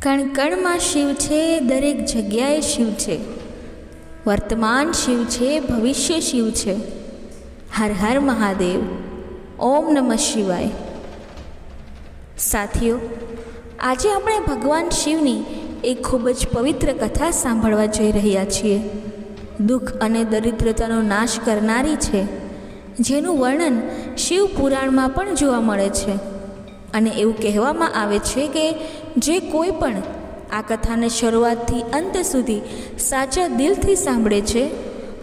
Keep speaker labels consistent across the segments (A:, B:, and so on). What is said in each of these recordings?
A: કણ કણમાં શિવ છે, દરેક જગ્યાએ શિવ છે. વર્તમાન શિવ છે, ભવિષ્ય શિવ છે. હર હર મહાદેવ. ઓમ નમઃ શિવાય. સાથીઓ, આજે આપણે ભગવાન શિવની એક ખૂબ જ પવિત્ર કથા સાંભળવા જઈ રહ્યા છીએ. દુઃખ અને દરિદ્રતાનો નાશ કરનારી છે, જેનું વર્ણન શિવ પુરાણમાં પણ જોવા મળે છે. અને એવું કહેવામાં આવે છે કે જે કોઈ પણ આ કથાને શરૂઆતથી અંત સુધી સાચા દિલથી સાંભળે છે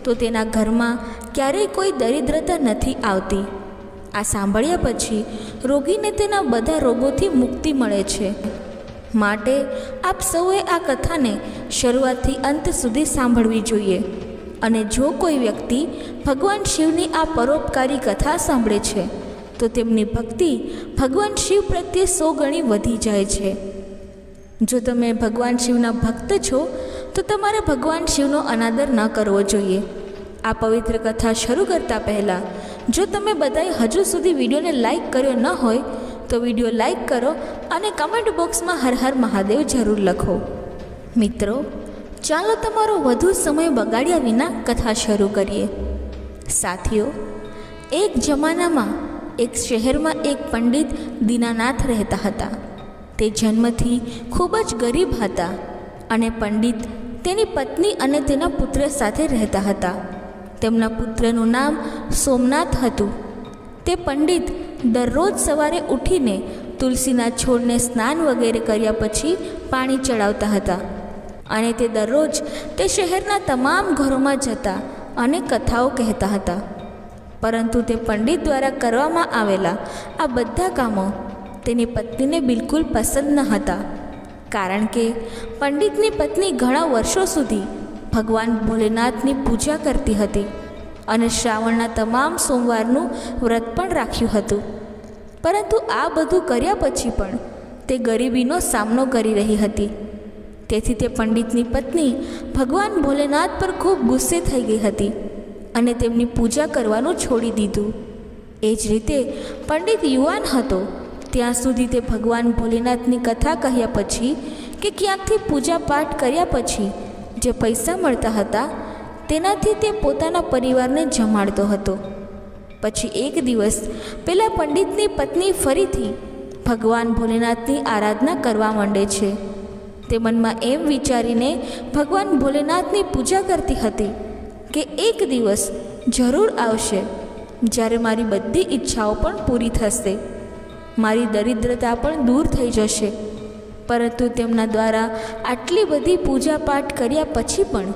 A: તો તેના ઘરમાં ક્યારેય કોઈ દરિદ્રતા નથી આવતી. આ સાંભળ્યા પછી રોગીને તેના બધા રોગોથી મુક્તિ મળે છે. માટે આપ સૌએ આ કથાને શરૂઆતથી અંત સુધી સાંભળવી જોઈએ. અને જો કોઈ વ્યક્તિ ભગવાન શિવની આ પરોપકારી કથા સાંભળે છે તો તેમની ભક્તિ ભગવાન શિવ પ્રત્યે 100 ગણી વધી જાય છે. જો તમે ભગવાન શિવના ભક્ત છો તો તમારે ભગવાન શિવનો અનાદર ન કરવો જોઈએ. આ પવિત્ર કથા શરૂ કરતાં પહેલાં જો તમે બધાએ હજુ સુધી વિડીયોને લાઈક કર્યો ન હોય તો વિડીયો લાઈક કરો અને કમેન્ટ બોક્સમાં હર હર મહાદેવ જરૂર લખો. મિત્રો, ચાલો તમારો વધુ સમય બગાડ્યા વિના કથા શરૂ કરીએ. સાથીઓ, એક જમાનામાં એક શહેરમાં એક પંડિત દીનાનાથ રહેતા હતા. તે જન્મથી ખૂબ જ ગરીબ હતા અને પંડિત તેની પત્ની અને તેના પુત્ર સાથે રહેતા હતા. તેમના પુત્રનું નામ સોમનાથ હતું. તે પંડિત દરરોજ સવારે ઉઠીને તુલસીના છોડને સ્નાન વગેરે કર્યા પછી પાણી ચડાવતા હતા અને તે દરરોજ તે શહેરના તમામ ઘરોમાં જતા અને કથાઓ કહેતા હતા. પરંતુ તે પંડિત દ્વારા કરવામાં આવેલા આ બધા કામો તેની પત્નીને બિલકુલ પસંદ ન હતા. કારણ કે પંડિતની પત્ની ઘણા વર્ષો સુધી ભગવાન ભોલેનાથની પૂજા કરતી હતી અને શ્રાવણના તમામ સોમવારનું વ્રત પણ રાખ્યું હતું. પરંતુ આ બધું કર્યા પછી પણ તે ગરીબીનો સામનો કરી રહી હતી. તેથી તે પંડિતની પત્ની ભગવાન ભોલેનાથ પર ખૂબ ગુસ્સે થઈ ગઈ હતી અને તેમની પૂજા કરવાનું છોડી દીધું. એ જ રીતે પંડિત યુવાન હતો ત્યાં સુધી તે ભગવાન ભોલેનાથની કથા કહ્યા પછી કે ક્યાંકથી પૂજા પાઠ કર્યા પછી જે પૈસા મળતા હતા તેનાથી તે પોતાના પરિવારને જમાડતો હતો. પછી એક દિવસ પેલા પંડિતની પત્ની ફરીથી ભગવાન ભોલેનાથની આરાધના કરવા માંડે છે. તે મનમાં એમ વિચારીને ભગવાન ભોલેનાથની પૂજા કરતી હતી કે એક દિવસ જરૂર આવશે જ્યારે મારી બધી ઈચ્છાઓ પણ પૂરી થશે, મારી દરિદ્રતા પણ દૂર થઈ જશે. પરંતુ તેમના દ્વારા આટલી બધી પૂજા પાઠ કર્યા પછી પણ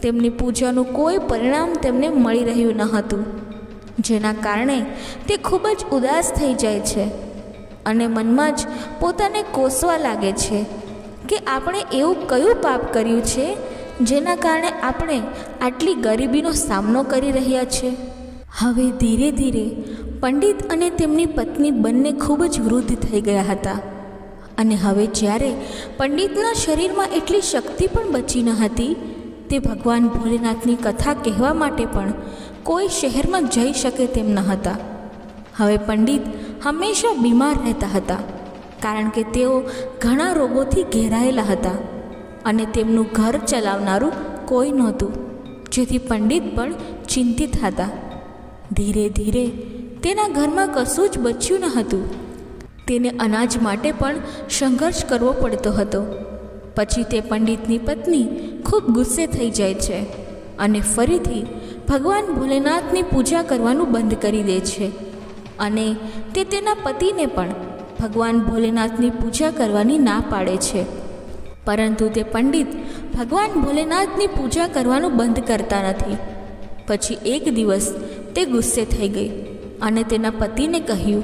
A: તેમની પૂજાનું કોઈ પરિણામ તેમને મળી રહ્યું ન હતું. જેના કારણે તે ખૂબ જ ઉદાસ થઈ જાય છે અને મનમાં જ પોતાને કોસવા લાગે છે કે આપણે એવું કયું પાપ કર્યું છે જેના કારણે આપણે આટલી ગરીબીનો સામનો કરી રહ્યા છે. હવે ધીરે ધીરે પંડિત અને તેમની પત્ની બંને ખૂબ જ વૃદ્ધ થઈ ગયા હતા અને હવે જ્યારે પંડિતના શરીરમાં એટલી શક્તિ પણ બચી ન હતી, તે ભગવાન ભોલેનાથની કથા કહેવા માટે પણ કોઈ શહેરમાં જઈ શકે તેમ ન હતા. હવે પંડિત હંમેશા બીમાર રહેતા હતા કારણ કે તેઓ ઘણા રોગોથી ઘેરાયેલા હતા અને તેમનું ઘર ચલાવનારું કોઈ નહોતું, જેથી પંડિત પણ ચિંતિત હતા. ધીરે ધીરે તેના ઘરમાં કશું જ બચ્યું ન હતું. તેને અનાજ માટે પણ સંઘર્ષ કરવો પડતો હતો. પછી તે પંડિતની પત્ની ખૂબ ગુસ્સે થઈ જાય છે અને ફરીથી ભગવાન ભોલેનાથની પૂજા કરવાનું બંધ કરી દે છે અને તે તેના પતિને પણ ભગવાન ભોલેનાથની પૂજા કરવાની ના પાડે છે. પરંતુ તે પંડિત ભગવાન ભોલેનાથની પૂજા કરવાનું બંધ કરતા નથી. પછી એક દિવસ તે ગુસ્સે થઈ ગઈ અને તેના પતિને કહ્યું,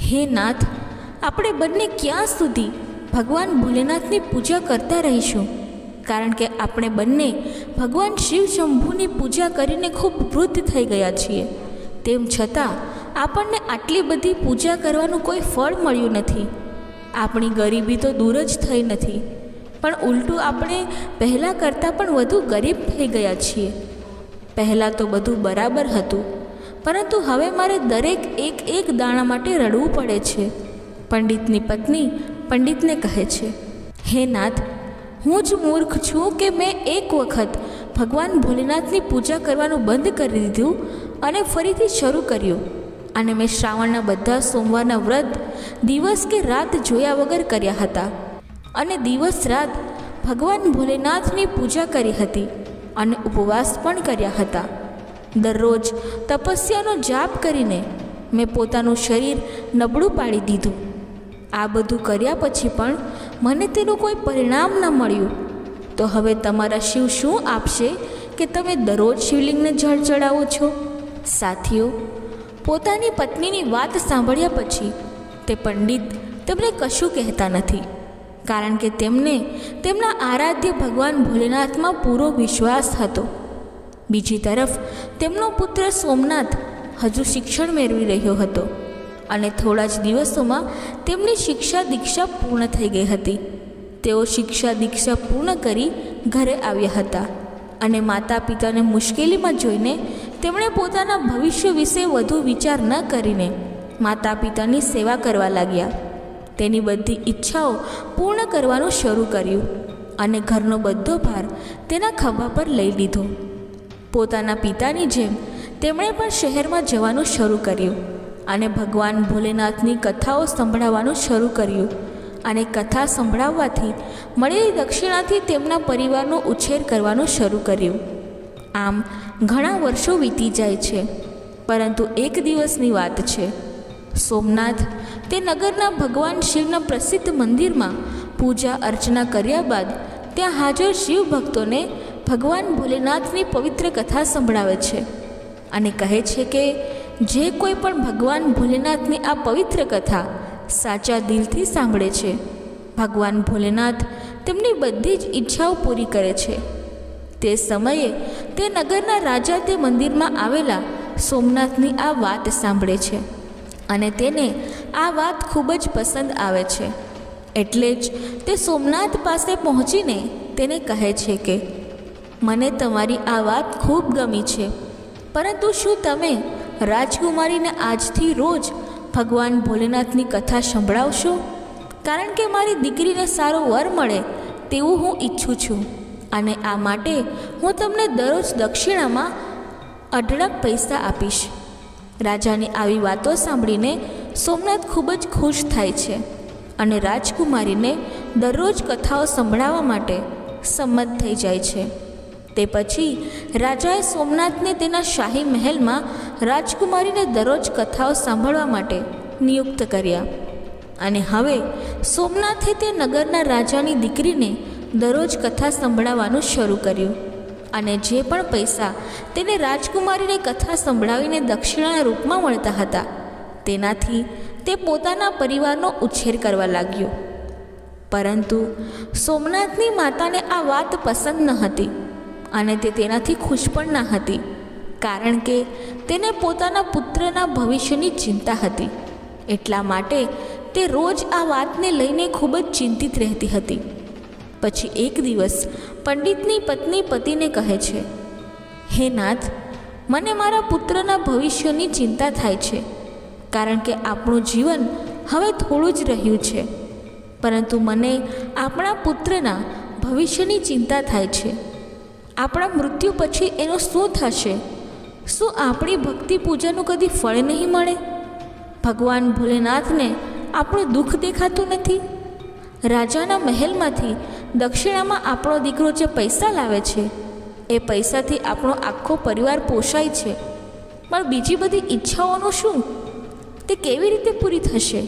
A: હે નાથ, આપણે બંને ક્યાં સુધી ભગવાન ભોલેનાથની પૂજા કરતા રહીશું? કારણ કે આપણે બંને ભગવાન શિવ શંભુની પૂજા કરીને ખૂબ વૃદ્ધ થઈ ગયા છીએ. તેમ છતાં આપણને આટલી બધી પૂજા કરવાનું કોઈ ફળ મળ્યું નથી. આપણી ગરીબી તો દૂર જ થઈ નથી, પણ ઉલટું આપણે પહેલાં કરતાં પણ વધુ ગરીબ થઈ ગયા છીએ. પહેલાં તો બધું બરાબર હતું, પરંતુ હવે મારે દરેક એક દાણા માટે રડવું પડે છે. પંડિતની પત્ની પંડિતને કહે છે, હે નાથ, હું જ મૂર્ખ છું કે મેં એક વખત ભગવાન ભોલેનાથની પૂજા કરવાનું બંધ કરી દીધું અને ફરીથી શરૂ કર્યું. અને મેં શ્રાવણના બધા સોમવારના વ્રત દિવસ કે રાત જોયા વગર કર્યા હતા અને દિવસ રાત ભગવાન ભોલેનાથની પૂજા કરી હતી અને ઉપવાસ પણ કર્યા હતા. દરરોજ તપસ્યાનો જાપ કરીને મેં પોતાનું શરીર નબળું પાડી દીધું. આ બધું કર્યા પછી પણ મને તેનું કોઈ પરિણામ ન મળ્યું. તો હવે તમારા શિવ શું આપશે કે તમે દરરોજ શિવલિંગને જળ ચડાવો છો? સાથીઓ, પોતાની પત્નીની વાત સાંભળ્યા પછી તે પંડિત તેમને કશું કહેતા નથી, કારણ કે તેમને તેમના આરાધ્ય ભગવાન ભોલેનાથમાં પૂરો વિશ્વાસ હતો. બીજી તરફ તેમનો પુત્ર સોમનાથ હજુ શિક્ષણ મેળવી રહ્યો હતો અને થોડા જ દિવસોમાં તેમની શિક્ષા દીક્ષા પૂર્ણ થઈ ગઈ હતી. તેઓ શિક્ષા દીક્ષા પૂર્ણ કરી ઘરે આવ્યા હતા અને માતા પિતાને મુશ્કેલીમાં જોઈને તેમણે પોતાના ભવિષ્ય વિશે વધુ વિચાર ન કરીને માતા પિતાની સેવા કરવા લાગ્યા. તેની બધી ઈચ્છાઓ પૂર્ણ કરવાનું શરૂ કર્યું અને ઘરનો બધો ભાર તેના ખભા પર લઈ લીધો. પોતાના પિતાની જેમ તેમણે પણ શહેરમાં જવાનું શરૂ કર્યું અને ભગવાન ભોલેનાથની કથાઓ સંભળાવવાનું શરૂ કર્યું. અને કથા સંભળાવવાથી મળેલી દક્ષિણાથી તેમના પરિવારનો ઉછેર કરવાનું શરૂ કર્યું. આમ ઘણા વર્ષો વીતી જાય છે, પરંતુ એક દિવસની વાત છે. સોમનાથ તે નગરના ભગવાન શિવના પ્રસિદ્ધ મંદિરમાં પૂજા અર્ચના કર્યા બાદ ત્યાં હાજર શિવ ભક્તોને ભગવાન ભોલેનાથની પવિત્ર કથા સંભળાવે છે અને કહે છે કે જે કોઈ પણ ભગવાન ભોલેનાથની આ પવિત્ર કથા સાચા દિલથી સાંભળે છે, ભગવાન ભોલેનાથ તેમની બધી જ ઈચ્છાઓ પૂરી કરે છે. તે સમયે તે નગરના રાજા તે મંદિરમાં આવેલા સોમનાથની આ વાત સાંભળે છે અને તેને આ વાત ખૂબ જ પસંદ આવે છે. એટલે જ તે સોમનાથ પાસે પહોંચીને તેને કહે છે કે મને તમારી આ વાત ખૂબ ગમી છે, પરંતુ શું તમે રાજકુમારીને આજથી રોજ ભગવાન ભોલેનાથની કથા સંભળાવશો? કારણ કે મારી દીકરીને સારો વર મળે તેવું હું ઈચ્છું છું અને આ માટે હું તમને દરરોજ દક્ષિણામાં અઢળક પૈસા આપીશ. રાજાની આવી વાતો સાંભળીને સોમનાથ ખૂબ જ ખુશ થાય છે અને રાજકુમારીને દરરોજ કથાઓ સંભળાવવા માટે સંમત થઈ જાય છે. તે પછી રાજાએ સોમનાથને તેના શાહી મહેલમાં રાજકુમારીને દરરોજ કથાઓ સાંભળવા માટે નિયુક્ત કર્યા. અને હવે સોમનાથે તે નગરના રાજાની દીકરીને દરરોજ કથા સંભળાવવાનું શરૂ કર્યું અને જે પણ પૈસા તેને રાજકુમારીને કથા સંભળાવીને દક્ષિણાના રૂપમાં મળતા હતા તેનાથી તે પોતાના પરિવારનો ઉછેર કરવા લાગ્યો. પરંતુ સોમનાથની માતાને આ વાત પસંદ ન હતી અને તે તેનાથી ખુશ પણ ન હતી, કારણ કે તેને પોતાના પુત્રના ભવિષ્યની ચિંતા હતી. એટલા માટે તે રોજ આ વાતને લઈને ખૂબ જ ચિંતિત રહેતી હતી. પછી એક દિવસ પંડિતની પત્ની પતિને કહે છે, હે નાથ, મને મારા પુત્રના ભવિષ્યની ચિંતા થાય છે, કારણ કે આપણું જીવન હવે થોડું જ રહ્યું છે, પરંતુ મને આપણા પુત્રના ભવિષ્યની ચિંતા થાય છે. આપણા મૃત્યુ પછી એનું શું થશે? શું આપણી ભક્તિ પૂજાનું કદી ફળ નહીં મળે? ભગવાન ભોલેનાથને આપણું દુઃખ દેખાતું નથી? રાજાના મહેલમાંથી દક્ષિણામાં આપણો દીકરો જે પૈસા લાવે છે એ પૈસાથી આપણો આખો પરિવાર પોષાય છે, પણ બીજી બધી ઈચ્છાઓનું શું? તે કેવી રીતે પૂરી થશે?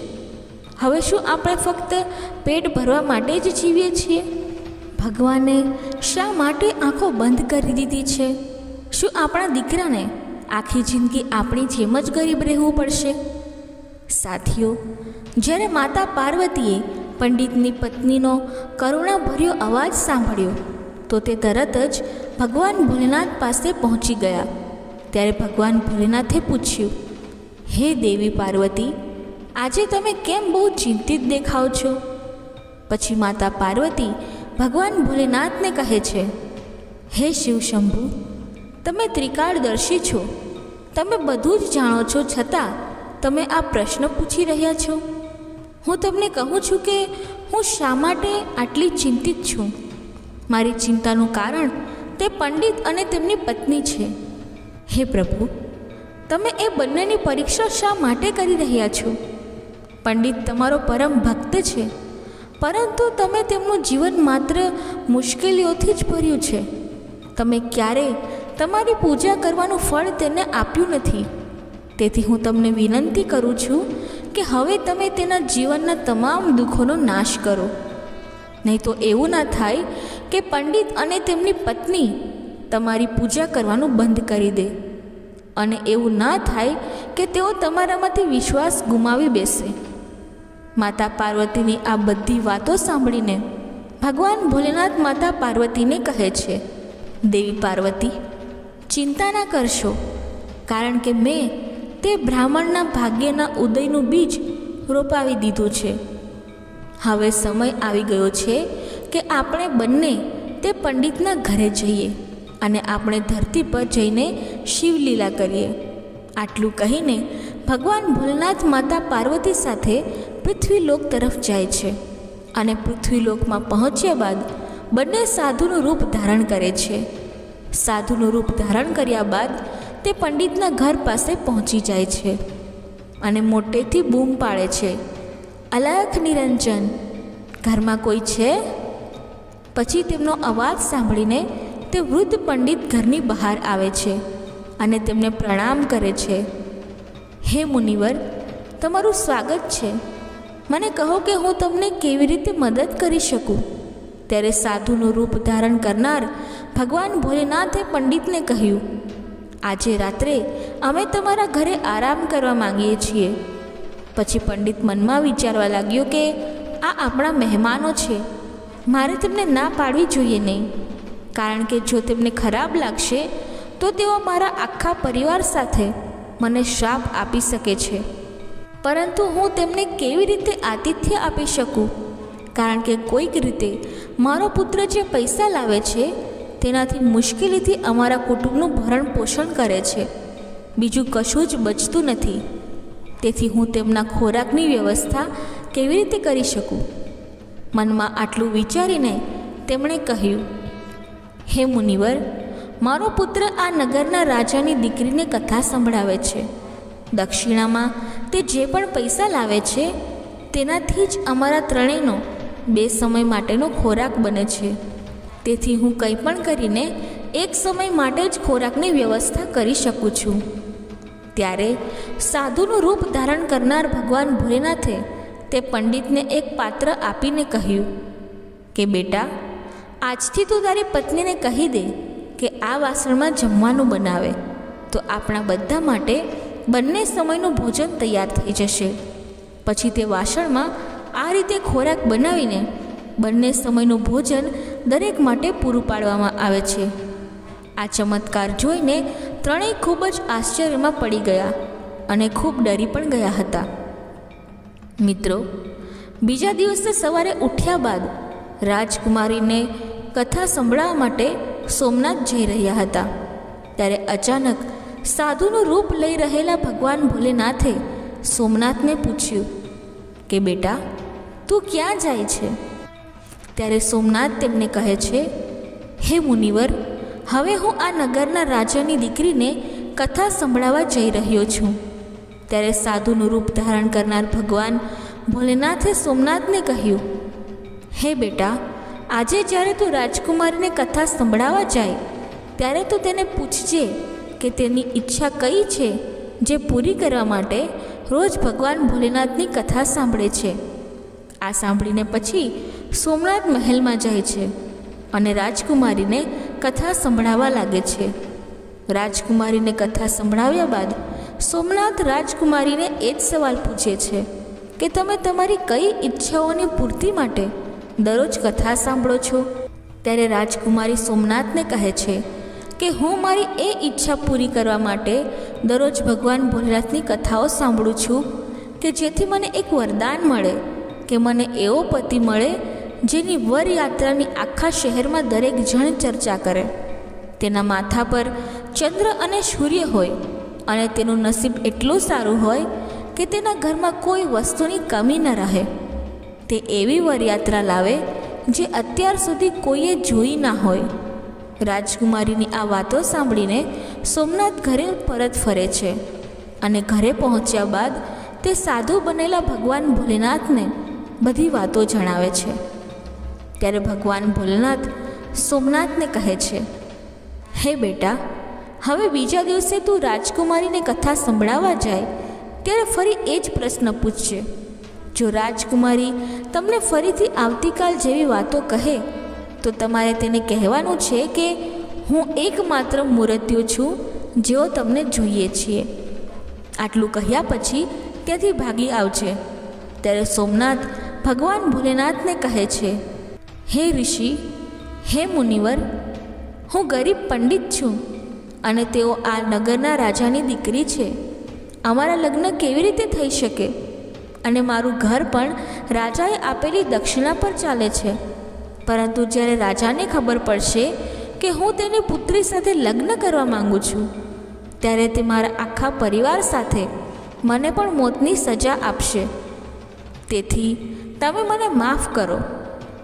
A: હવે શું આપણે ફક્ત પેટ ભરવા માટે જ જીવીએ છીએ? ભગવાને શા માટે આંખો બંધ કરી દીધી છે? શું આપણા દીકરાને આખી જિંદગી આપણી જેમ જ ગરીબ રહેવું પડશે? સાથીઓ, જ્યારે માતા પાર્વતીએ પંડિતની પત્નીનો કરુણાભર્યો અવાજ સાંભળ્યો તો તે તરત જ ભગવાન ભોલેનાથ પાસે પહોંચી ગયા. ત્યારે ભગવાન ભોલેનાથે પૂછ્યું, હે દેવી પાર્વતી, આજે તમે કેમ બહુ ચિંતિત દેખાવ છો? પછી માતા પાર્વતી ભગવાન ભોલેનાથને કહે છે, હે શિવ શંભુ, તમે ત્રિકાળદર્શી છો, તમે બધું જ જાણો છો, છતાં તમે આ પ્રશ્ન પૂછી રહ્યા છો. હું તમને કહું છું કે હું શા માટે આટલી ચિંતિત છું. મારી ચિંતાનું કારણ તે પંડિત અને તેમની પત્ની છે. હે પ્રભુ, તમે એ બંનેની પરીક્ષા શા માટે કરી રહ્યા છો? પંડિત તમારો પરમ ભક્ત છે, પરંતુ તમે તેમનું જીવન માત્ર મુશ્કેલીઓથી જ ભર્યું છે. તમે ક્યારેય તમારી પૂજા કરવાનું ફળ તેને આપ્યું નથી. તેથી હું તમને વિનંતી કરું છું કે હવે તમે તેના જીવનના તમામ દુઃખોનો નાશ કરો. નહીં તો એવું ના થાય કે પંડિત અને તેમની પત્ની તમારી પૂજા કરવાનું બંધ કરી દે, અને એવું ના થાય કે તેઓ તમારામાંથી વિશ્વાસ ગુમાવી બેસે. માતા પાર્વતીની આ બધી વાતો સાંભળીને ભગવાન ભોલેનાથ માતા પાર્વતીને કહે છે, દેવી પાર્વતી, ચિંતા ના કરશો, કારણ કે મેં તે બ્રાહ્મણના ભાગ્યના ઉદયનું બીજ રોપાવી દીધું છે. હવે સમય આવી ગયો છે કે આપણે બંને તે પંડિતના ઘરે જઈએ અને આપણે ધરતી પર જઈને શિવલીલા કરીએ. આટલું કહીને ભગવાન ભોલેનાથ માતા પાર્વતી સાથે પૃથ્વીલોક તરફ જાય છે અને પૃથ્વીલોકમાં પહોંચ્યા બાદ બંને સાધુનું રૂપ ધારણ કરે છે. સાધુનું રૂપ ધારણ કર્યા બાદ તે પંડિતના ઘર પાસે પહોંચી જાય છે અને મોટેથી બૂમ પાડે છે, અલખ નિરંજન, ઘરમાં કોઈ છે? પછી તેમનો અવાજ સાંભળીને તે વૃદ્ધ પંડિત ઘરની બહાર આવે છે અને તેમને પ્રણામ કરે છે. હે મુનિવર, તમારું સ્વાગત છે. મને કહો કે હું તમને કેવી રીતે મદદ કરી શકું? ત્યારે સાધુનું રૂપ ધારણ કરનાર ભગવાન ભોલેનાથે પંડિતને કહ્યું, આજે રાત્રે અમે તમારા ઘરે આરામ કરવા માંગીએ છીએ. પછી પંડિત મનમાં વિચારવા લાગ્યો કે આ આપણા મહેમાનો છે, મારે તેમને ના પાડવી જોઈએ નહીં, કારણ કે જો તેમને ખરાબ લાગશે તો તેઓ મારા આખા પરિવાર સાથે મને શ્રાપ આપી શકે છે. પરંતુ હું તેમને કેવી રીતે આતિથ્ય આપી શકું? કારણ કે કોઈક રીતે મારો પુત્ર જે પૈસા લાવે છે તેનાથી મુશ્કેલીથી અમારા કુટુંબનું ભરણ પોષણ કરે છે, બીજું કશું જ બચતું નથી. તેથી હું તેમના ખોરાકની વ્યવસ્થા કેવી રીતે કરી શકું? મનમાં આટલું વિચારીને તેમણે કહ્યું, હે મુનિવર, મારો પુત્ર આ નગરના રાજાની દીકરીને કથા સંભળાવે છે. દક્ષિણામાં તે જે પણ પૈસા લાવે છે તેનાથી જ અમારા ત્રણેયનો 2 સમય માટેનો ખોરાક બને છે. તેથી હું કંઈ પણ કરીને 1 સમય માટે જ ખોરાકની વ્યવસ્થા કરી શકું છું. ત્યારે સાધુનું રૂપ ધારણ કરનાર ભગવાન ભોલેનાથે તે પંડિતને એક પાત્ર આપીને કહ્યું કે બેટા, આજથી તું તારી પત્નીને કહી દે કે આ વાસણમાં જમવાનું બનાવે, તો આપણા બધા માટે બંને સમયનું ભોજન તૈયાર થઈ જશે. પછી તે વાસણમાં આ રીતે ખોરાક બનાવીને બંને સમયનું ભોજન દરેક માટે પૂરું પાડવામાં આવે છે. આ ચમત્કાર જોઈને ત્રણેય ખૂબ જ આશ્ચર્યમાં પડી ગયા અને ખૂબ ડરી પણ ગયા હતા. મિત્રો, બીજા દિવસે સવારે ઉઠ્યા બાદ રાજકુમારીને કથા સંભળાવવા માટે સોમનાથ જઈ રહ્યા હતા. ત્યારે અચાનક સાધુનું રૂપ લઈ રહેલા ભગવાન ભોલેનાથે સોમનાથને પૂછ્યું કે બેટા, તું ક્યાં જાય છે? ત્યારે સોમનાથ તેમને કહે છે, હે મુનિવર, હવે હું આ નગરના રાજાની દીકરીને કથા સંભળાવવા જઈ રહ્યો છું. ત્યારે સાધુનું રૂપ ધારણ કરનાર ભગવાન ભોલેનાથે સોમનાથને કહ્યું, હે બેટા, આજે જ્યારે તું રાજકુમારીને કથા સંભળાવવા જાય ત્યારે તું તેને પૂછજે કે તેની ઈચ્છા કઈ છે જે પૂરી કરવા માટે રોજ ભગવાન ભોલેનાથની કથા સાંભળે છે. આ સાંભળીને પછી સોમનાથ મહેલમાં જાય છે અને રાજકુમારીને કથા સંભળાવવા લાગે છે. રાજકુમારીને કથા સંભળાવ્યા બાદ સોમનાથ રાજકુમારીને એ જ સવાલ પૂછે છે કે તમે તમારી કઈ ઈચ્છાઓની પૂર્તિ માટે દરરોજ કથા સાંભળો છો? ત્યારે રાજકુમારી સોમનાથને કહે છે કે હું મારી એ ઈચ્છા પૂરી કરવા માટે દરરોજ ભગવાન ભોલેનાથની કથાઓ સાંભળું છું કે જેથી મને એક વરદાન મળે કે મને એવો પતિ મળે જેની વરયાત્રાની આખા શહેરમાં દરેક જણ ચર્ચા કરે, તેના માથા પર ચંદ્ર અને સૂર્ય હોય અને તેનું નસીબ એટલું સારું હોય કે તેના ઘરમાં કોઈ વસ્તુની કમી ન રહે. તે એવી વરયાત્રા લાવે જે અત્યાર સુધી કોઈએ જોઈ ના હોય. રાજકુમારીની આ વાતો સાંભળીને સોમનાથ ઘરે પરત ફરે છે અને ઘરે પહોંચ્યા બાદ તે સાધુ બનેલા ભગવાન ભોલેનાથને બધી વાતો જણાવે છે. ત્યારે ભગવાન ભોલેનાથ સોમનાથને કહે છે, હે બેટા, હવે બીજા દિવસે તું રાજકુમારીને કથા સંભળાવવા જાય ત્યારે ફરી એ જ પ્રશ્ન પૂછશે. જો રાજકુમારી તમને ફરીથી આવતીકાલ જેવી વાતો કહે તો તમારે તેને કહેવાનું છે કે હું એકમાત્ર મૂર્તિઓ છું જેઓ તમને જોઈએ છીએ. આટલું કહ્યા પછી ત્યાંથી ભાગી આવજે. ત્યારે સોમનાથ ભગવાન ભોલેનાથને કહે છે, હે ઋષિ, હે મુનિવર, હું ગરીબ પંડિત છું અને તેઓ આ નગરના રાજાની દીકરી છે. અમારા લગ્ન કેવી રીતે થઈ શકે? અને મારું ઘર પણ રાજાએ આપેલી દક્ષિણા પર ચાલે છે. પરંતુ જ્યારે રાજાને ખબર પડશે કે હું તેની પુત્રી સાથે લગ્ન કરવા માગું છું ત્યારે તે મારા આખા પરિવાર સાથે મને પણ મોતની સજા આપશે. તેથી તમે મને માફ કરો,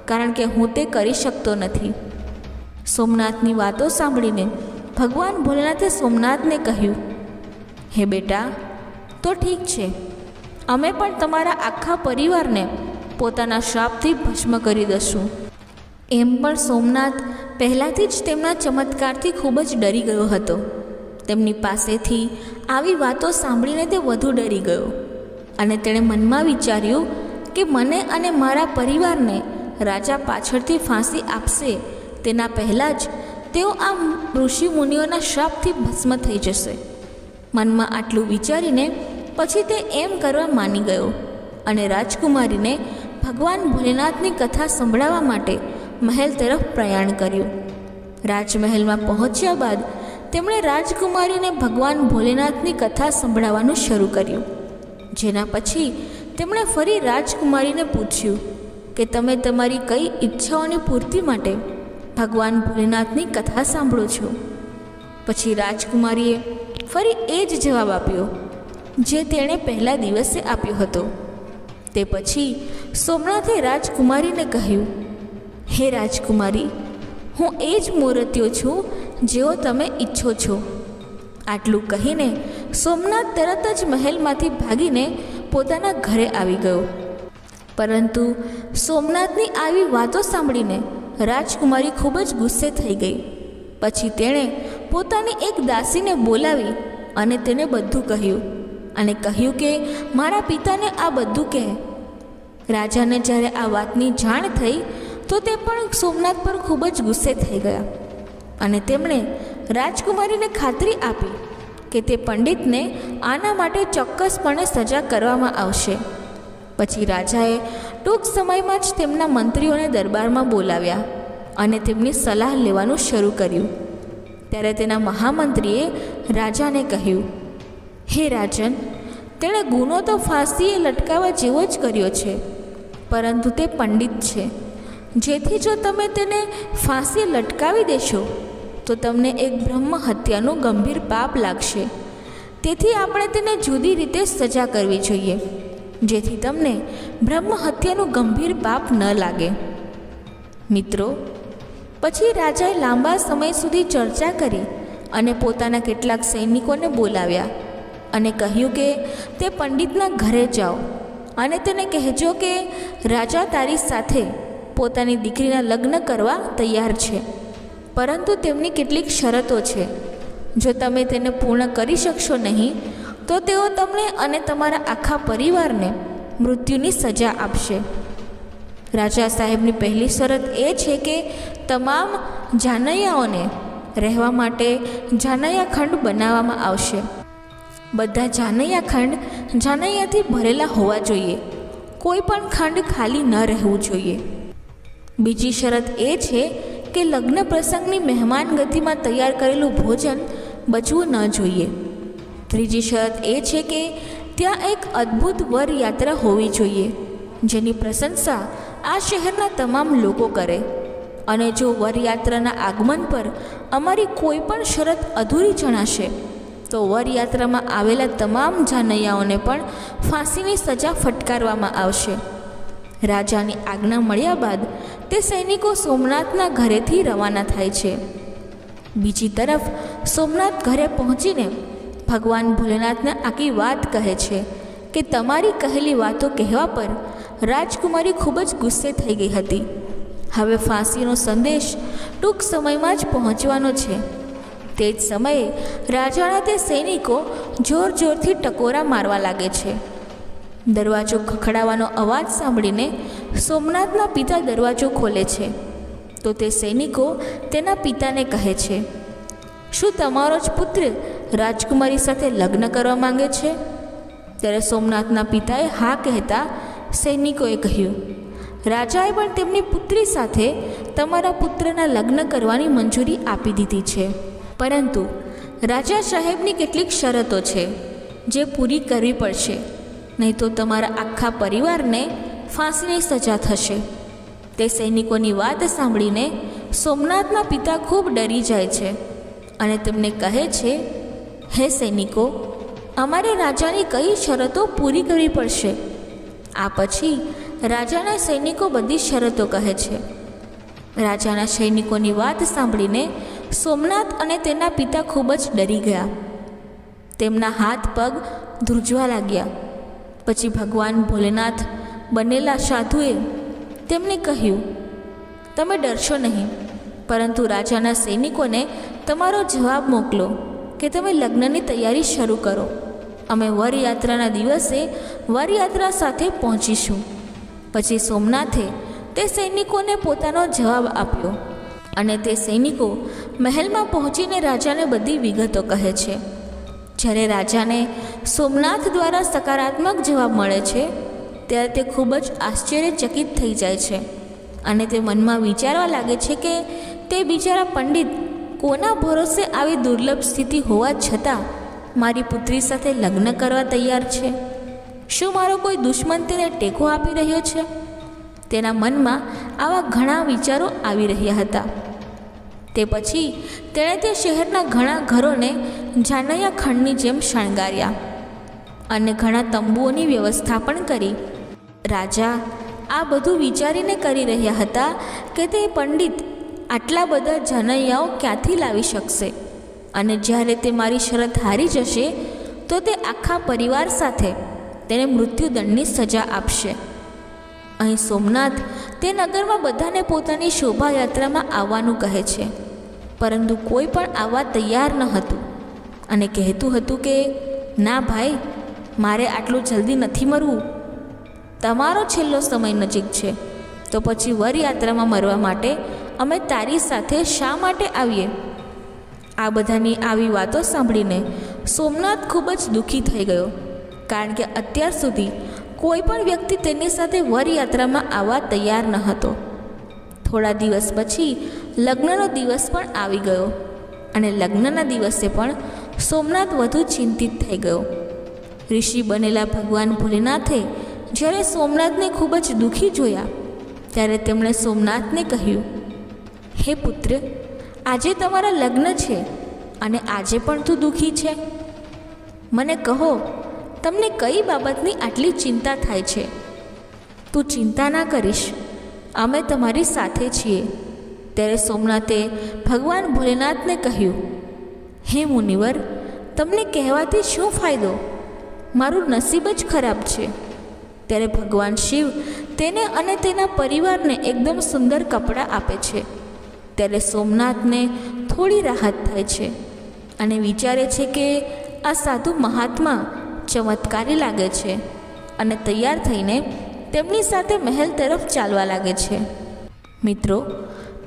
A: કારણ કે હું તે કરી શકતો નથી. સોમનાથની વાતો સાંભળીને ભગવાન ભોલેનાથે સોમનાથને કહ્યું, હે બેટા, તો ઠીક છે, અમે પણ તમારા આખા પરિવારને પોતાના શ્રાપથી ભસ્મ કરી દઈશું. એમ પણ સોમનાથ પહેલાંથી જ તેમના ચમત્કારથી ખૂબ જ ડરી ગયો હતો. તેમની પાસેથી આવી વાતો સાંભળીને તે વધુ ડરી ગયો અને તેણે મનમાં વિચાર્યું કે મને અને મારા પરિવારને રાજા પાછળથી ફાંસી આપશે તેના પહેલાં જ તેઓ આ ઋષિ મુનિઓના શ્રાપથી ભસ્મ થઈ જશે. મનમાં આટલું વિચારીને પછી તે એમ કરવા માની ગયો અને રાજકુમારીને ભગવાન ભોલેનાથની કથા સંભળાવવા માટે મહેલ તરફ પ્રયાણ કર્યું. રાજમહેલમાં પહોંચ્યા બાદ તેમણે રાજકુમારીને ભગવાન ભોલેનાથની કથા સંભળાવવાનું શરૂ કર્યું. જેના પછી તેમણે ફરી રાજકુમારીને પૂછ્યું કે તમે તમારી કઈ ઈચ્છાઓની પૂર્તિ માટે ભગવાન ભોલેનાથની કથા સાંભળો છો? પછી રાજકુમારીએ ફરી એ જ જવાબ આપ્યો જે તેણે પહેલા દિવસે આપ્યો હતો. તે પછી સોમનાથે રાજકુમારીને કહ્યું, હે રાજકુમારી, હું એ જ મૂર્તિઓ છું જેઓ તમે ઈચ્છો છો. આટલું કહીને સોમનાથ તરત જ મહેલમાંથી ભાગીને પોતાના ઘરે આવી ગયો. પરંતુ સોમનાથની આવી વાતો સાંભળીને રાજકુમારી ખૂબ જ ગુસ્સે થઈ ગઈ. પછી તેણે પોતાની એક દાસીને બોલાવી અને તેને બધું કહ્યું અને કહ્યું કે મારા પિતાને આ બધું કહે. રાજાને જ્યારે આ વાતની જાણ થઈ તો તે પણ સોમનાથ પર ખૂબ જ ગુસ્સે થઈ ગયા અને તેમણે રાજકુમારીને ખાતરી આપી કે તે પંડિતને આના માટે ચોક્કસપણે સજા કરવામાં આવશે. પછી રાજાએ ટૂંક સમયમાં જ તેમના મંત્રીઓને દરબારમાં બોલાવ્યા અને તેમની સલાહ લેવાનું શરૂ કર્યું. ત્યારે તેના મહામંત્રીએ રાજાને કહ્યું, હે રાજન, તેણે ગુનો તો ફાંસીએ લટકાવવા જેવો જ કર્યો છે, પરંતુ તે પંડિત છે. જેથી જો તમે તેને ફાંસીએ લટકાવી દેશો તો તમને એક બ્રહ્મ હત્યાનું ગંભીર પાપ લાગશે. તેથી આપણે તેને જુદી રીતે સજા કરવી જોઈએ, જેથી તમને બ્રહ્મ હત્યાનું ગંભીર પાપ ન લાગે. મિત્રો, પછી રાજાએ લાંબા સમય સુધી ચર્ચા કરી અને પોતાના કેટલાક સૈનિકોને બોલાવ્યા અને કહ્યું કે તે પંડિતના ઘરે જાઓ અને તેને કહેજો કે રાજા તારી સાથે પોતાની દીકરીના લગ્ન કરવા તૈયાર છે, પરંતુ તેમની કેટલીક શરતો છે. જો તમે તેને પૂર્ણ કરી શકશો નહીં તો તેઓ તમને અને તમારા આખા પરિવારને મૃત્યુની સજા આપશે. રાજા સાહેબની પહેલી શરત એ છે કે તમામ જાનૈયાઓને રહેવા માટે જાનૈયા ખંડ બનાવવામાં આવશે. બધા જાનૈયા ખંડ જાનૈયાથી ભરેલા હોવા જોઈએ. કોઈ પણ ખંડ ખાલી ન રહેવું જોઈએ. બીજી શરત એ છે કે લગ્ન પ્રસંગની મહેમાનગતિમાં તૈયાર કરેલું ભોજન બચવું ન જોઈએ. ત્રીજી શરત એ છે કે ત્યાં એક અદ્ભુત વર યાત્રા હોવી જોઈએ જેની પ્રશંસા આ શહેરના તમામ લોકો કરે. અને જો વરયાત્રાના આગમન પર અમારી કોઈ પણ શરત અધૂરી જણાશે તો વરયાત્રામાં આવેલા તમામ જાનૈયાઓને પણ ફાંસીની સજા ફટકારવામાં આવશે. રાજાની આજ્ઞા મળ્યા બાદ તે સૈનિકો સોમનાથના ઘરેથી રવાના થાય છે. બીજી તરફ સોમનાથ ઘરે પહોંચીને ભગવાન ભોલેનાથને આખી વાત કહે છે કે તમારી કહેલી વાતો કહેવા પર રાજકુમારી ખૂબ જ ગુસ્સે થઈ ગઈ હતી. હવે ફાંસીનો સંદેશ ટૂંક સમયમાં જ પહોંચવાનો છે. તે જ સમયે રાજાના તે સૈનિકો જોર જોરથી ટકોરા મારવા લાગે છે. દરવાજો ખખડાવાનો અવાજ સાંભળીને સોમનાથના પિતા દરવાજો ખોલે છે તો તે સૈનિકો તેના પિતાને કહે છે, શું તમારો જ પુત્ર રાજકુમારી સાથે લગ્ન કરવા માંગે છે? ત્યારે સોમનાથના પિતાએ હા કહેતા સૈનિકોએ કહ્યું, રાજાએ પણ તેમની પુત્રી સાથે તમારા પુત્રના લગ્ન કરવાની મંજૂરી આપી દીધી છે, પરંતુ રાજા સાહેબની કેટલીક શરતો છે જે પૂરી કરવી પડશે, નહીં તો તમારા આખા પરિવારને ફાંસીની સજા થશે. તે સૈનિકોની વાત સાંભળીને સોમનાથના પિતા ખૂબ ડરી જાય છે અને તેમને કહે છે, હે સૈનિકો, અમારે રાજાની કઈ શરતો પૂરી કરવી પડશે? આ પછી રાજાના સૈનિકો બધી શરતો કહે છે. રાજાના સૈનિકોની વાત સાંભળીને સોમનાથ અને તેના પિતા ખૂબ જ ડરી ગયા. તેમના હાથ પગ ધ્રુજવા લાગ્યા. પછી ભગવાન ભોલેનાથ બનેલા સાધુએ તેમને કહ્યું, તમે ડરશો નહીં, પરંતુ રાજાના સૈનિકોને તમારો જવાબ મોકલો કે તમે લગ્નની તૈયારી શરૂ કરો. અમે વરયાત્રાના દિવસે વરયાત્રા સાથે પહોંચીશું. પછી સોમનાથે તે સૈનિકોને પોતાનો જવાબ આપ્યો અને તે સૈનિકો મહેલમાં પહોંચીને રાજાને બધી વિગતો કહે છે. જ્યારે રાજાને સોમનાથ દ્વારા સકારાત્મક જવાબ મળે છે ત્યારે તે ખૂબ જ આશ્ચર્યચકિત થઈ જાય છે અને તે મનમાં વિચારવા લાગે છે કે તે બિચારા પંડિત કોના ભરોસે આવી દુર્લભ સ્થિતિ હોવા છતાં મારી પુત્રી સાથે લગ્ન કરવા તૈયાર છે? શું મારો કોઈ દુશ્મન તેને ટેકો આપી રહ્યો છે? તેના મનમાં આવા ઘણા વિચારો આવી રહ્યા હતા. તે પછી તેણે તે શહેરના ઘણા ઘરોને જાનૈયા ખંડની જેમ શણગાર્યા અને ઘણા તંબુઓની વ્યવસ્થા પણ કરી. રાજા આ બધું વિચારીને કરી રહ્યા હતા કે તે પંડિત આટલા બધા જાનૈયાઓ ક્યાંથી લાવી શકશે અને જ્યારે તે મારી શરત હારી જશે તો તે આખા પરિવાર સાથે તેને મૃત્યુદંડની સજા આપશે. અહીં સોમનાથ તે નગરમાં બધાને પોતાની શોભાયાત્રામાં આવવાનું કહે છે, પરંતુ કોઈ પણ આવવા તૈયાર ન હતું અને કહેતું હતું કે ના ભાઈ, મારે આટલું જલ્દી નથી મરવું. તમારો છેલ્લો સમય નજીક છે, તો પછી વરયાત્રામાં મરવા માટે અમે તારી સાથે શા માટે આવીએ? આ બધાની આવી વાતો સાંભળીને સોમનાથ ખૂબ જ દુઃખી થઈ ગયો, કારણ કે અત્યાર સુધી કોઈ પણ વ્યક્તિ તેની સાથે વરયાત્રામાં આવવા તૈયાર ન હતો. થોડા દિવસ પછી લગ્નનો દિવસ પણ આવી ગયો અને લગ્નના દિવસે પણ સોમનાથ વધુ ચિંતિત થઈ ગયો. ઋષિ બનેલા ભગવાન ભોલેનાથે જ્યારે સોમનાથને ખૂબ જ દુઃખી જોયા ત્યારે તેમણે સોમનાથને કહ્યું, હે પુત્ર, આજે તમારા લગ્ન છે અને આજે પણ તું દુઃખી છે. મને કહો, તમને કઈ બાબતની આટલી ચિંતા થાય છે? તું ચિંતા ના કરીશ, અમે તમારી સાથે છીએ. ત્યારે સોમનાથે ભગવાન ભોલેનાથને કહ્યું, હે મુનિવર, તમને કહેવાથી શું ફાયદો? મારું નસીબ જ ખરાબ છે. ત્યારે ભગવાન શિવ તેને અને તેના પરિવારને એકદમ સુંદર કપડાં આપે છે. ત્યારે સોમનાથને થોડી રાહત થાય છે અને વિચારે છે કે આ સાધુ મહાત્મા ચમત્કારી લાગે છે અને તૈયાર થઈને તેમની સાથે મહેલ તરફ ચાલવા લાગે છે. મિત્રો,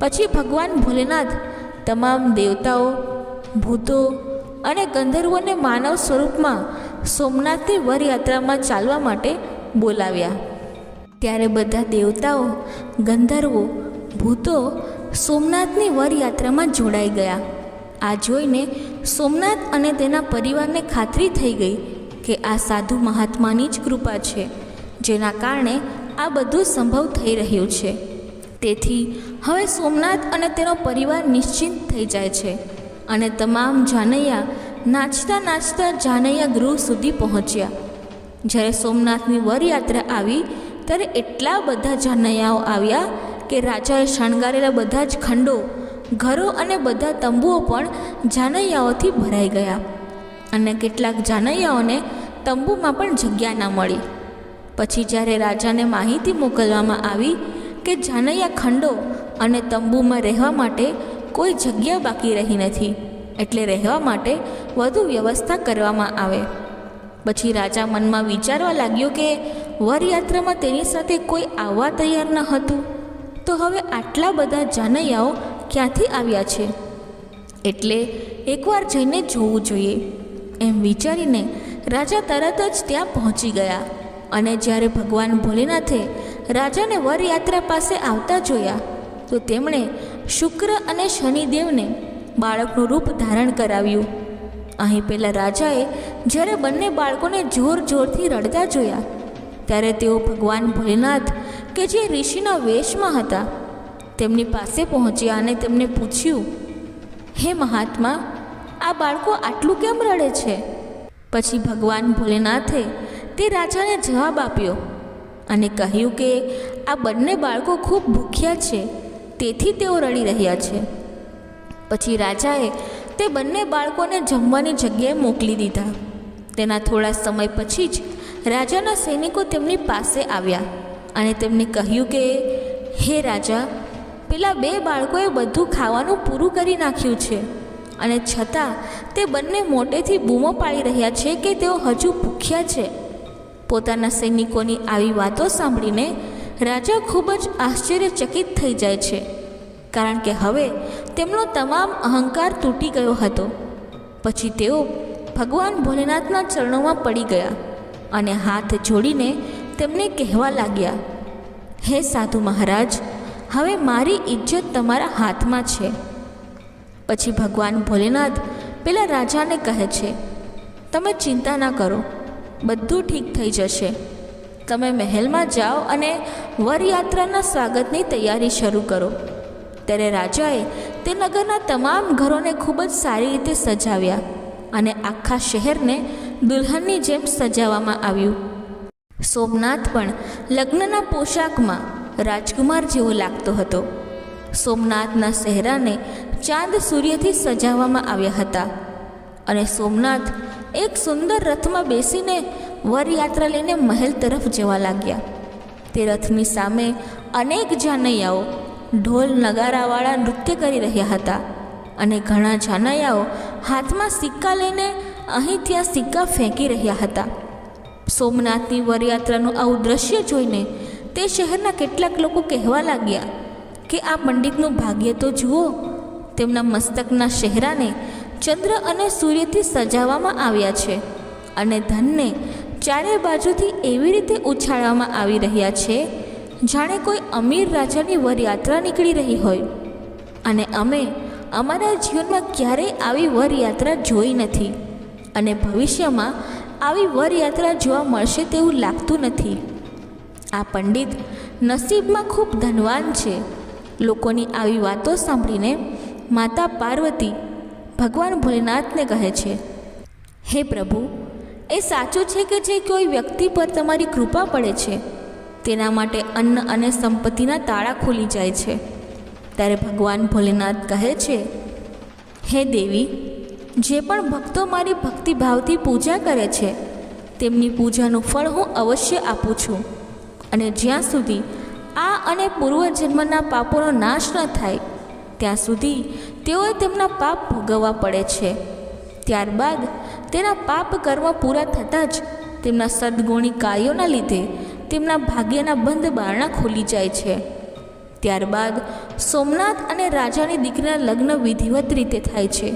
A: પછી ભગવાન ભોલેનાથ તમામ દેવતાઓ, ભૂતો અને ગંધર્વોને માનવ સ્વરૂપમાં સોમનાથની વરયાત્રામાં ચાલવા માટે બોલાવ્યા. ત્યારે બધા દેવતાઓ, ગંધર્વો, ભૂતો સોમનાથની વરયાત્રામાં જોડાઈ ગયા. આ જોઈને સોમનાથ અને તેના પરિવારને ખાતરી થઈ ગઈ કે આ સાધુ મહાત્માની જ કૃપા છે, જેના કારણે આ બધું સંભવ થઈ રહ્યું છે. તેથી હવે સોમનાથ અને તેનો પરિવાર નિશ્ચિંત થઈ જાય છે અને તમામ જાનૈયા નાચતા નાચતા જાનૈયા ગૃહ સુધી પહોંચ્યા. જ્યારે સોમનાથની વરયાત્રા આવી ત્યારે એટલા બધા જાનૈયાઓ આવ્યા કે રાજાએ શણગારેલા બધા જ ખંડો, ઘરો અને બધા તંબુઓ પણ જાનૈયાઓથી ભરાઈ ગયા અને કેટલાક જાનૈયાઓને તંબુમાં પણ જગ્યા ના મળી. પછી જ્યારે રાજાને માહિતી મોકલવામાં આવી કે જાનૈયા ખંડો અને તંબુમાં રહેવા માટે કોઈ જગ્યા બાકી રહી નથી, એટલે રહેવા માટે વધુ વ્યવસ્થા કરવામાં આવે. પછી રાજા મનમાં વિચારવા લાગ્યો કે વરયાત્રામાં તેની સાથે કોઈ આવવા તૈયાર ન હતું, તો હવે આટલા બધા જાનૈયાઓ ક્યાંથી આવ્યા છે, એટલે એકવાર જઈને જોવું જોઈએ. એમ વિચારીને રાજા તરત જ ત્યાં પહોંચી ગયા અને જ્યારે ભગવાન ભોલેનાથે રાજાને વરયાત્રા પાસે આવતા જોયા તો તેમણે શુક્ર અને શનિદેવને બાળકનું રૂપ ધારણ કરાવ્યું. અહીં પહેલાં રાજાએ જ્યારે બંને બાળકોને જોર જોરથી રડતા જોયા ત્યારે તેઓ ભગવાન ભોલેનાથ કે જે ઋષિના વેશમાં હતા તેમની પાસે પહોંચ્યા અને તેમને પૂછ્યું, હે મહાત્મા, આ બાળકો આટલું કેમ રડે છે? પછી ભગવાન ભોલેનાથે તે રાજાને જવાબ આપ્યો અને કહ્યું કે આ બંને બાળકો ખૂબ ભૂખ્યા છે, તેથી તેઓ રડી રહ્યા છે. પછી રાજાએ તે બંને બાળકોને જમવાની જગ્યાએ મોકલી દીધા. તેના થોડા સમય પછી જ રાજાના સૈનિકો તેમની પાસે આવ્યા અને તેમને કહ્યું કે હે રાજા, પેલા બે બાળકોએ બધું ખાવાનું પૂરું કરી નાખ્યું છે અને છતાં તે બંને મોટેથી બૂમો પાડી રહ્યા છે કે તેઓ હજુ ભૂખ્યા છે. પોતાના સૈનિકોની આવી વાતો સાંભળીને રાજા ખૂબ જ આશ્ચર્યચકિત થઈ જાય છે, કારણ કે હવે તેમનો તમામ અહંકાર તૂટી ગયો હતો. પછી તેઓ ભગવાન ભોલેનાથના ચરણોમાં પડી ગયા અને હાથ જોડીને તેમને કહેવા લાગ્યા, હે સાધુ મહારાજ, હવે મારી ઇજ્જત તમારા હાથમાં છે. પછી ભગવાન ભોલેનાથ પેલા રાજાને કહે છે, તમે ચિંતા ના કરો, બધું ઠીક થઈ જશે. તમે મહેલમાં જાઓ અને વરયાત્રાના સ્વાગતની તૈયારી શરૂ કરો. ત્યારે રાજાએ તે નગરના તમામ ઘરોને ખૂબ જ સારી રીતે સજાવ્યા અને આખા શહેરને દુલ્હનની જેમ સજાવવામાં આવ્યું. સોમનાથ પણ લગ્નના પોશાકમાં રાજકુમાર જેવો લાગતો હતો. સોમનાથના શહેરાને ચાંદ સૂર્યથી સજાવવામાં આવ્યા હતા અને સોમનાથ એક સુંદર રથમાં બેસીને વરયાત્રા લઈને મહેલ તરફ જવા લાગ્યા. તે રથની સામે અનેક જાનૈયાઓ ઢોલ નગારાવાળા નૃત્ય કરી રહ્યા હતા અને ઘણા જાનૈયાઓ હાથમાં સિક્કા લઈને અહીં ત્યાં સિક્કા ફેંકી રહ્યા હતા. સોમનાથની વરયાત્રાનું આવું દ્રશ્ય જોઈને તે શહેરના કેટલાક લોકો કહેવા લાગ્યા કે આ પંડિતનું ભાગ્ય તો જુઓ, તેમના મસ્તકના ચહેરાને ચંદ્ર અને સૂર્યથી સજાવવામાં આવ્યા છે અને ધનને ચારે બાજુથી એવી રીતે ઉછાળવામાં આવી રહ્યા છે જાણે કોઈ અમીર રાજાની વરયાત્રા નીકળી રહી હોય. અને અમે અમારા જીવનમાં ક્યારેય આવી વરયાત્રા જોઈ નથી અને ભવિષ્યમાં આવી વરયાત્રા જોવા મળશે તેવું લાગતું નથી. આ પંડિત નસીબમાં ખૂબ ધનવાન છે. લોકોની આવી વાતો સાંભળીને માતા પાર્વતી ભગવાન ભોલેનાથને કહે છે, હે પ્રભુ, એ સાચું છે કે જે કોઈ વ્યક્તિ પર તમારી કૃપા પડે છે તેના માટે અન્ન અને સંપત્તિના તાળા ખુલી જાય છે. ત્યારે ભગવાન ભોલેનાથ કહે છે, હે દેવી, જે પણ ભક્તો મારી ભક્તિભાવથી પૂજા કરે છે તેમની પૂજાનું ફળ હું અવશ્ય આપું છું અને જ્યાં સુધી આ અને પૂર્વજન્મના પાપોનો નાશ ન થાય ત્યાં સુધી તેઓએ તેમના પાપ ભોગવવા પડે છે. ત્યારબાદ તેના પાપ કર્મ પૂરા થતાં જ તેમના સદગુણી કાર્યોના લીધે તેમના ભાગ્યના બંધ બારણા ખુલી જાય છે. ત્યારબાદ સોમનાથ અને રાજાની દીકરીના લગ્ન વિધિવત રીતે થાય છે.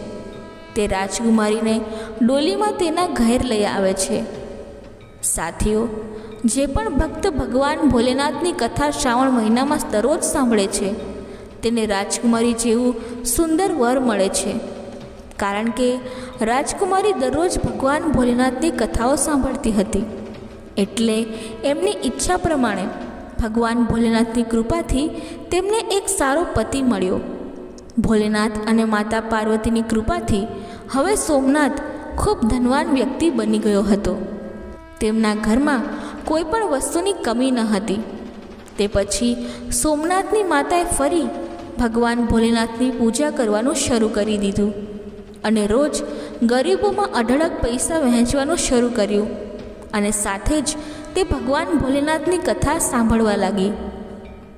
A: તે રાજકુમારીને ડોલીમાં તેના ઘેર લઈ આવે છે. સાથીઓ, જે પણ ભક્ત ભગવાન ભોલેનાથની કથા શ્રાવણ મહિનામાં દરરોજ સાંભળે છે તેને રાજકુમારી જેવું સુંદર વર મળે છે. કારણ કે રાજકુમારી દરરોજ ભગવાન ભોલેનાથની કથાઓ સાંભળતી હતી, એટલે એમની ઈચ્છા પ્રમાણે ભગવાન ભોલેનાથની કૃપાથી તેમને એક સારો પતિ મળ્યો. ભોલેનાથ અને માતા પાર્વતીની કૃપાથી હવે સોમનાથ ખૂબ ધનવાન વ્યક્તિ બની ગયો હતો. તેમના ઘરમાં કોઈ પણ વસ્તુની કમી ન હતી. તે પછી સોમનાથની માતાએ ફરી ભગવાન ભોલેનાથની પૂજા કરવાનું શરૂ કરી દીધું અને રોજ ગરીબોમાં અઢળક પૈસા વહેંચવાનું શરૂ કર્યું અને સાથે જ તે ભગવાન ભોલેનાથની કથા સાંભળવા લાગી.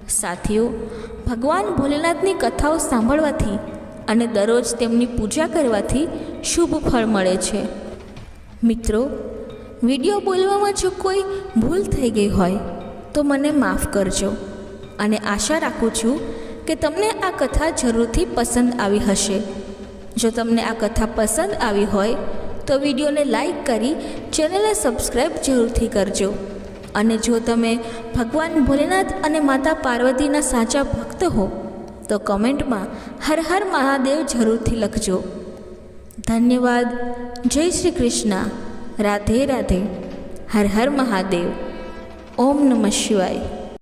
A: સાથીઓ, ભગવાન ભોલેનાથની કથાઓ સાંભળવાથી અને દરરોજ તેમની પૂજા કરવાથી શુભ ફળ મળે છે. મિત્રો, વિડીયો બોલવામાં જો કોઈ ભૂલ થઈ ગઈ હોય તો મને માફ કરજો અને આશા રાખું છું કે તમને આ કથા જરૂરથી પસંદ આવી હશે. જો તમને આ કથા પસંદ આવી હોય તો વિડીયોને લાઈક કરી ચેનલને સબસ્ક્રાઈબ જરૂરથી કરજો. અને જો તમે ભગવાન ભોલેનાથ અને માતા પાર્વતીના સાચા ભક્ત હો તો કમેન્ટમાં હર હર મહાદેવ જરૂરથી લખજો. ધન્યવાદ. જય શ્રી કૃષ્ણ. રાધે રાધે. હર હર મહાદેવ. ઓમ નમઃ શિવાય.